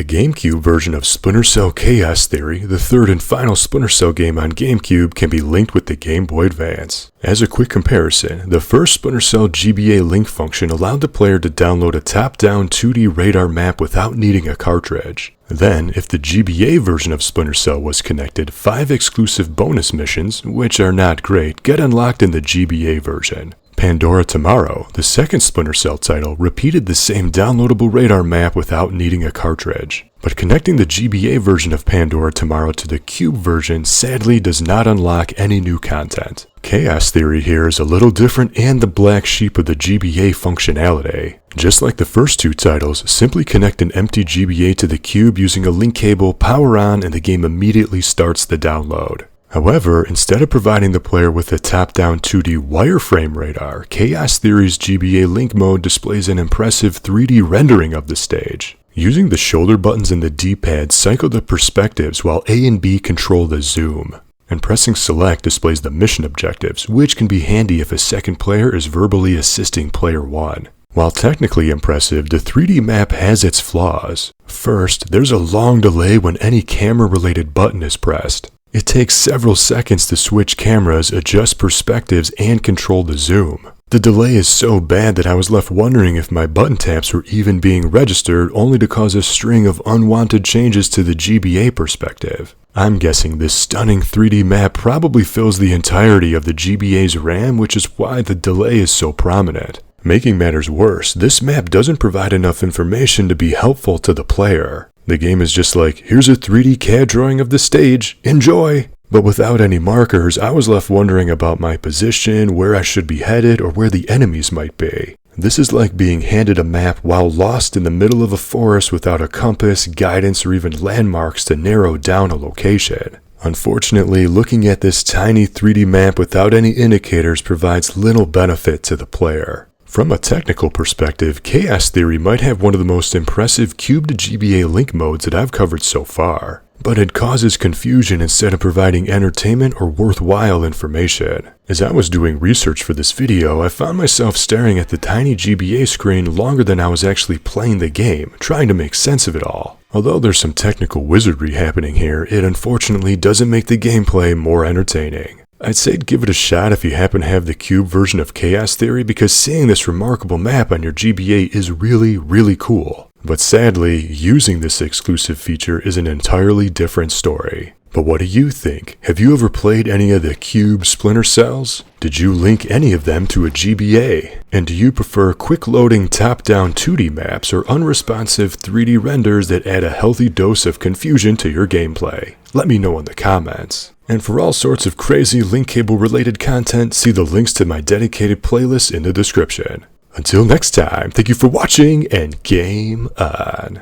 The GameCube version of Splinter Cell Chaos Theory, the third and final Splinter Cell game on GameCube, can be linked with the Game Boy Advance. As a quick comparison, the first Splinter Cell GBA Link function allowed the player to download a top-down 2D radar map without needing a cartridge. Then, if the GBA version of Splinter Cell was connected, 5 exclusive bonus missions, which are not great, get unlocked in the GBA version. Pandora Tomorrow, the second Splinter Cell title, repeated the same downloadable radar map without needing a cartridge. But connecting the GBA version of Pandora Tomorrow to the Cube version sadly does not unlock any new content. Chaos Theory here is a little different and the black sheep of the GBA functionality. Just like the first two titles, simply connect an empty GBA to the Cube using a link cable, power on, and the game immediately starts the download. However, instead of providing the player with a top-down 2D wireframe radar, Chaos Theory's GBA Link mode displays an impressive 3D rendering of the stage. Using the shoulder buttons and the D-pad, cycle the perspectives while A and B control the zoom. And pressing select displays the mission objectives, which can be handy if a second player is verbally assisting player 1. While technically impressive, the 3D map has its flaws. First, there's a long delay when any camera-related button is pressed. It takes several seconds to switch cameras, adjust perspectives, and control the zoom. The delay is so bad that I was left wondering if my button taps were even being registered, only to cause a string of unwanted changes to the GBA perspective. I'm guessing this stunning 3D map probably fills the entirety of the GBA's RAM, which is why the delay is so prominent. Making matters worse, this map doesn't provide enough information to be helpful to the player. The game is just like, here's a 3D CAD drawing of the stage, enjoy! But without any markers, I was left wondering about my position, where I should be headed, or where the enemies might be. This is like being handed a map while lost in the middle of a forest without a compass, guidance, or even landmarks to narrow down a location. Unfortunately, looking at this tiny 3D map without any indicators provides little benefit to the player. From a technical perspective, Chaos Theory might have one of the most impressive Cube-to-GBA Link modes that I've covered so far, but it causes confusion instead of providing entertainment or worthwhile information. As I was doing research for this video, I found myself staring at the tiny GBA screen longer than I was actually playing the game, trying to make sense of it all. Although there's some technical wizardry happening here, it unfortunately doesn't make the gameplay more entertaining. I'd say give it a shot if you happen to have the Cube version of Chaos Theory, because seeing this remarkable map on your GBA is really cool. But sadly, using this exclusive feature is an entirely different story. But what do you think? Have you ever played any of the Cube Splinter Cells? Did you link any of them to a GBA? And do you prefer quick-loading top-down 2D maps or unresponsive 3D renders that add a healthy dose of confusion to your gameplay? Let me know in the comments. And for all sorts of crazy link cable related content, see the links to my dedicated playlist in the description. Until next time, thank you for watching and game on.